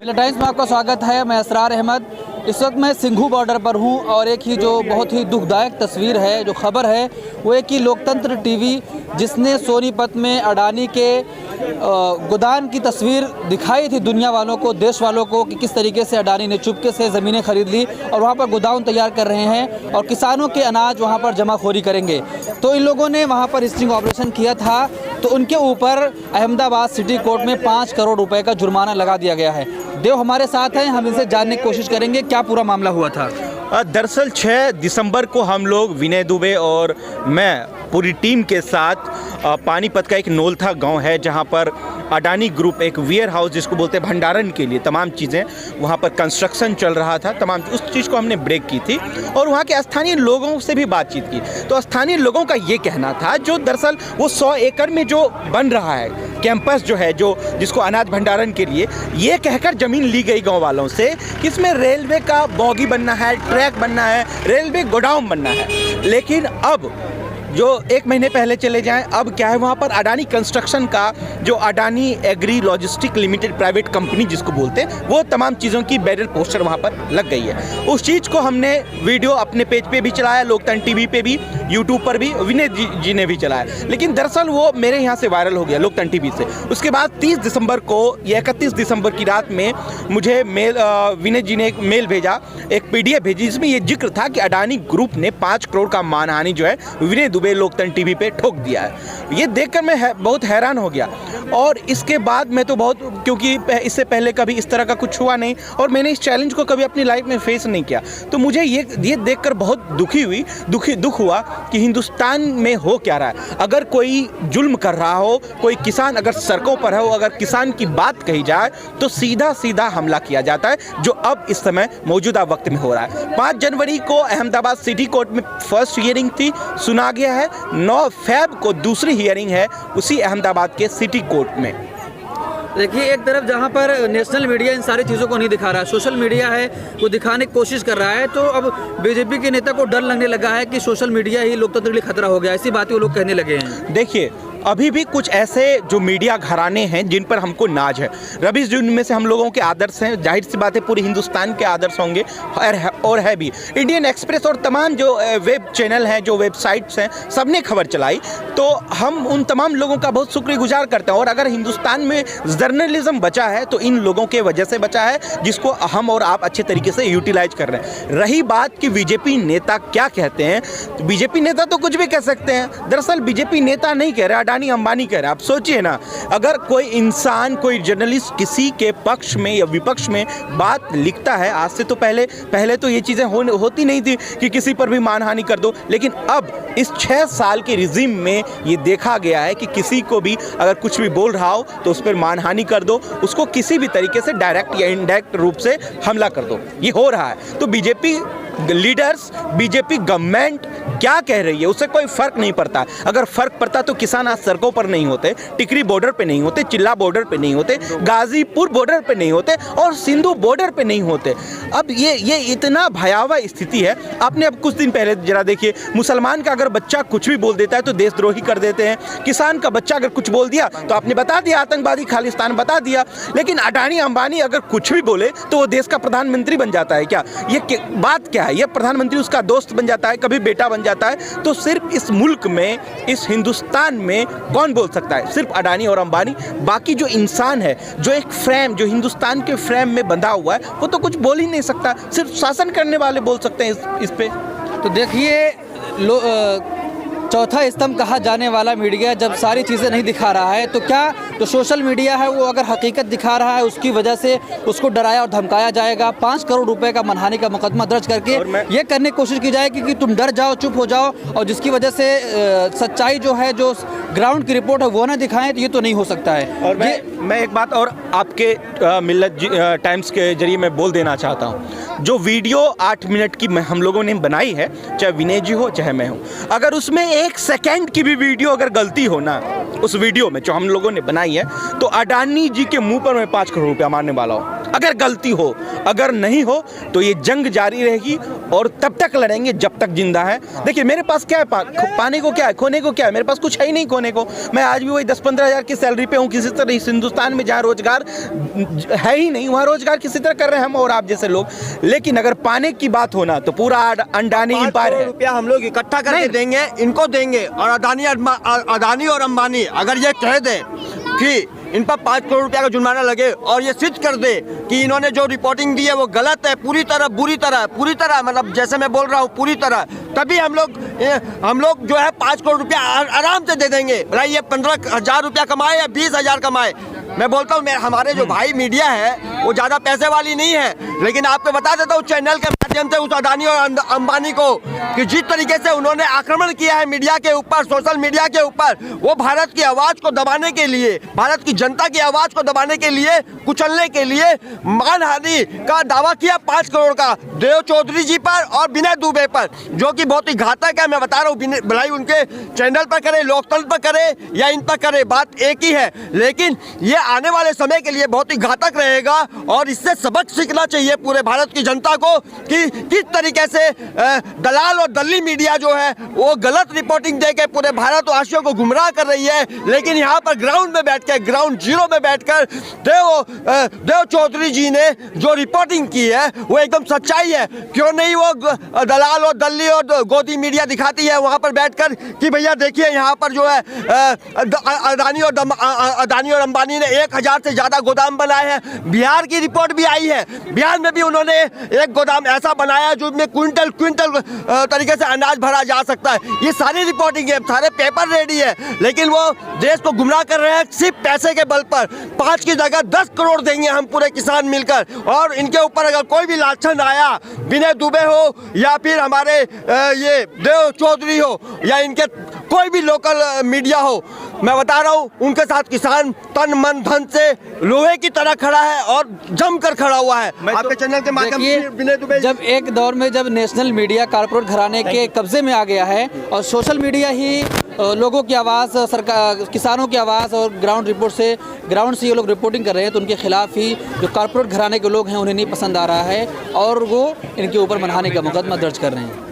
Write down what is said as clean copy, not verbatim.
Times में आपका स्वागत है। मैं असरार अहमद। इस वक्त मैं सिंघू बॉर्डर पर हूं और एक ही जो बहुत ही दुखदायक तस्वीर है, जो खबर है, वो एक ही लोकतंत्र टीवी जिसने सोनीपत में अडानी के गोदान की तस्वीर दिखाई थी दुनिया वालों को, देश वालों को, कि किस तरीके से अडानी ने चुपके से ज़मीनें खरीद ली और वहाँ पर गोदाम तैयार कर रहे हैं और किसानों के अनाज वहाँ पर जमाखोरी करेंगे। तो इन लोगों ने वहाँ पर स्टिंग ऑपरेशन किया था, तो उनके ऊपर अहमदाबाद सिटी कोर्ट में 5 करोड़ रुपए का जुर्माना लगा दिया गया है। देव हमारे साथ हैं, हम इनसे जानने की कोशिश करेंगे क्या पूरा मामला हुआ था। दरअसल 6 दिसंबर को हम लोग विनय दुबे और मैं पूरी टीम के साथ पानीपत का एक नोलथा गांव है जहां पर अडानी ग्रुप एक वेयर हाउस जिसको बोलते हैं भंडारण के लिए तमाम चीज़ें, वहां पर कंस्ट्रक्शन चल रहा था, तमाम उस चीज़ को हमने ब्रेक की थी और वहां के स्थानीय लोगों से भी बातचीत की। तो स्थानीय लोगों का ये कहना था जो दरअसल वो 100 एकड़ में जो बन रहा है कैंपस जो है, जो जिसको अनाज भंडारण के लिए, ये कहकर ज़मीन ली गई गाँव वालों से कि इसमें रेलवे का बॉगी बनना है, ट्रैक बनना है, रेलवे गोडाउन बनना है। लेकिन अब जो 1 महीने पहले चले जाएं, अब क्या है, वहाँ पर अडानी कंस्ट्रक्शन का जो Adani agri logistic limited private company जिसको बोलते हैं, वो तमाम चीज़ों की बैनर पोस्टर वहाँ पर लग गई है। उस चीज़ को हमने वीडियो अपने पेज पे भी चलाया, लोकतंत्र टीवी पे भी, यूट्यूब पर भी, विनय जी ने भी चलाया। लेकिन दरअसल वो मेरे यहाँ से वायरल हो गया लोकतंत्र टीवी से। उसके बाद 30 दिसंबर को या 31 दिसंबर की रात में मुझे विनय जी ने एक मेल भेजा, एक PDF भेजी, जिसमें ये जिक्र था कि अडानी ग्रुप ने 5 करोड़ का मानहानि जो है विनय दुबे लोकतंत्र टीवी पे ठोक दिया है। ये देखकर मैं बहुत हैरान हो गया और इसके बाद मैं तो बहुत, क्योंकि इससे पहले कभी इस तरह का कुछ हुआ नहीं और मैंने इस चैलेंज को कभी अपनी लाइफ में फेस नहीं किया, तो मुझे ये देखकर बहुत दुख हुआ कि हिंदुस्तान में हो क्या रहा है। अगर कोई जुल्म कर रहा हो, कोई किसान अगर सड़कों पर हो, अगर किसान की बात कही जाए तो सीधा हमला किया जाता है, जो अब इस समय मौजूदा वक्त में हो रहा है। 5 जनवरी को अहमदाबाद सिटी कोर्ट में फर्स्ट हियरिंग थी, सुना गया है। 9 फैब को दूसरी हियरिंग है उसी अहमदाबाद के सिटी कोर्ट में। देखिए, एक तरफ जहां पर नेशनल मीडिया इन सारी चीज़ों को नहीं दिखा रहा है, सोशल मीडिया है वो दिखाने की कोशिश कर रहा है, तो अब बीजेपी के नेता को डर लगने लगा है कि सोशल मीडिया ही लोकतंत्र के लिए खतरा हो गया। ऐसी बातें वो लोग कहने लगे हैं। देखिए, अभी भी कुछ ऐसे जो मीडिया घराने हैं जिन पर हमको नाज है। रवीश जी उनमें से हम लोगों के आदर्श हैं, जाहिर सी बात है पूरे हिंदुस्तान के आदर्श होंगे और है भी। इंडियन एक्सप्रेस और तमाम जो वेब चैनल हैं, जो वेबसाइट्स हैं, सबने खबर चलाई, तो हम उन तमाम लोगों का बहुत शुक्रगुजार करते हैं। और अगर हिंदुस्तान में जर्नलिज्म बचा है तो इन लोगों के वजह से बचा है, जिसको हम और आप अच्छे तरीके से यूटिलाइज कर रहे हैं। रही बात कि बीजेपी नेता क्या कहते हैं, तो बीजेपी नेता तो कुछ भी कह सकते हैं। दरअसल बीजेपी नेता नहीं कह रहे, अडानी अंबानी कह रहे। आप सोचिए ना, अगर कोई इंसान, कोई जर्नलिस्ट किसी के पक्ष में या विपक्ष में बात लिखता है, आज से तो पहले तो ये चीज़ें होती नहीं थी कि किसी पर भी मानहानि कर दो, लेकिन अब इस 6 साल के रिजीम में ये देखा गया है कि किसी को भी अगर कुछ भी बोल रहा हो तो उस पर मानहानि कर दो, उसको किसी भी तरीके से डायरेक्ट या इनडायरेक्ट रूप से हमला कर दो। ये हो रहा है। तो बीजेपी लीडर्स, बीजेपी गवर्नमेंट क्या कह रही है उससे कोई फर्क नहीं पड़ता। अगर फर्क पड़ता तो किसान आज सड़कों पर नहीं होते, टिकरी बॉर्डर पे नहीं होते, चिल्ला बॉर्डर पे नहीं होते, गाजीपुर बॉर्डर पे नहीं होते और सिंधु बॉर्डर पे नहीं होते। अब ये इतना भयावह स्थिति है। आपने अब कुछ दिन पहले जरा देखिए, मुसलमान का अगर बच्चा कुछ भी बोल देता है तो देशद्रोही कर देते हैं, किसान का बच्चा अगर कुछ बोल दिया तो आपने बता दिया आतंकवादी खालिस्तान बता दिया। लेकिन अडानी अंबानी अगर कुछ भी बोले तो वो देश का प्रधानमंत्री बन जाता है क्या? ये बात क्या है? ये प्रधानमंत्री उसका दोस्त बन जाता है, कभी बेटा बन जाता है। तो सिर्फ इस मुल्क में, इस हिंदुस्तान में कौन बोल सकता है? सिर्फ अडानी और अंबानी। बाकी जो इंसान है, जो एक फ्रेम, जो हिंदुस्तान के फ्रेम में बंधा हुआ है, वो तो कुछ बोल ही नहीं सकता। सिर्फ शासन करने वाले बोल सकते हैं इस पे। तो देखिए, चौथा स्तंभ कहा जाने वाला मीडिया जब सारी चीज़ें नहीं दिखा रहा है, तो क्या जो सोशल मीडिया है वो अगर हकीकत दिखा रहा है, उसकी वजह से उसको डराया और धमकाया जाएगा। 5 करोड़ रुपए का मानहानि का मुकदमा दर्ज करके ये करने की कोशिश की जाएगी कि तुम डर जाओ, चुप हो जाओ, और जिसकी वजह से सच्चाई जो है, जो ग्राउंड की रिपोर्ट है वो ना दिखाएं, तो ये तो नहीं हो सकता है। और मैं एक बात और आपके मिल्लत टाइम्स के जरिए मैं बोल देना चाहता हूँ। जो वीडियो 8 मिनट की हम लोगों ने बनाई है, चाहे विनय जी हो चाहे मैं हूँ, अगर उसमें 1 सेकेंड की भी वीडियो अगर गलती हो ना उस वीडियो में जो हम लोगों ने बनाई है, तो अडानी जी के मुंह पर मैं 5 करोड़ रुपया मारने वाला हूँ। अगर गलती हो, अगर नहीं हो तो ये जंग जारी रहेगी और तब तक लड़ेंगे जब तक जिंदा है। देखिए मेरे पास क्या है, पाने को क्या है, खोने को क्या है, मेरे पास कुछ है ही नहीं खोने को। मैं आज भी वही 10-15 हज़ार की सैलरी पे हूँ। किसी तरह इस हिंदुस्तान में जहाँ रोजगार है ही नहीं, वहाँ रोजगार किसी तरह कर रहे हैं हम और आप जैसे लोग। लेकिन अगर पाने की बात हो ना तो पूरा अडानी एम्पायर है। रुपया हम लोग इकट्ठा करके देंगे, इनको देंगे। और अदानी और अंबानी अगर ये कह दे कि इन पर 5 करोड़ रुपया का जुर्माना लगे और ये सिद्ध कर दे कि इन्होंने जो रिपोर्टिंग दी है वो गलत है, पूरी तरह बुरी तरह, पूरी तरह, मतलब जैसे मैं बोल रहा हूँ पूरी तरह, तभी हम लोग जो है 5 करोड़ रुपया आराम से दे देंगे। भाई ये 15,000 रुपया कमाए या 20,000 कमाए। मैं बोलता हूँ हमारे जो भाई मीडिया है वो ज़्यादा पैसे वाली नहीं है, लेकिन आपको बता देता हूँ चैनल के माध्यम से उस अदानी और अंबानी को कि जिस तरीके से उन्होंने आक्रमण किया है मीडिया के ऊपर, सोशल मीडिया के ऊपर, वो भारत की आवाज़ को दबाने के लिए, भारत की जनता की आवाज़ को दबाने के लिए, कुचलने के लिए मानहानि का दावा किया 5 करोड़ का देव चौधरी जी पर और विनय दुबे पर, जो कि बहुत ही घातक है। मैं बता रहा हूँ, भलाई उनके चैनल पर करे, लोकतंत्र पर करे या इन पर करे, बात एक ही है। लेकिन ये आने वाले समय के लिए बहुत ही घातक रहेगा और इससे सबक सीखना चाहिए पूरे भारत की जनता को कि किस तरीके से दलाल और दल्ली मीडिया जो है वो गलत रिपोर्टिंग देके पूरे भारतवासियों को गुमराह कर रही है। लेकिन यहाँ पर ग्राउंड में बैठकर, ग्राउंड जीरो में बैठकर देव चौधरी जी ने जो रिपोर्टिंग की है वो एकदम सच्चाई है। क्यों नहीं वो दलाल और दल्ली और गोदी मीडिया दिखाती है वहाँ पर बैठकर कि भैया देखिए यहाँ पर जो है अदानी और अंबानी ने 1,000 से ज़्यादा गोदाम बनाए हैं। बिहार की रिपोर्ट भी आई है, बिहार में भी उन्होंने एक गोदाम ऐसा बनाया जो में क्विंटल तरीके से अनाज भरा जा सकता है। ये सारी रिपोर्टिंग है, सारे पेपर रेडी है, लेकिन वो देश को गुमराह कर रहे हैं सिर्फ पैसे के बल पर। 5 की जगह 10 करोड़ देंगे हम पूरे किसान मिलकर, और इनके ऊपर अगर कोई भी लाछन आया, विनय दुबे हो या फिर हमारे ये देव चौधरी हो या इनके कोई भी लोकल मीडिया हो, मैं बता रहा हूँ उनके साथ किसान तन मन धन से लोहे की तरह खड़ा है और जमकर खड़ा हुआ है। आपके चैनल के माध्यम से विनय दुबे, जब एक दौर में जब नेशनल मीडिया कारपोरेट घराने के कब्जे में आ गया है और सोशल मीडिया ही लोगों की आवाज़, सरकार, किसानों की आवाज़ और ग्राउंड से ये लोग रिपोर्टिंग कर रहे हैं, तो उनके खिलाफ ही जो कारपोरेट घराने के लोग हैं उन्हें नहीं पसंद आ रहा है और वो इनके ऊपर मनहानि का मुकदमा दर्ज कर रहे हैं।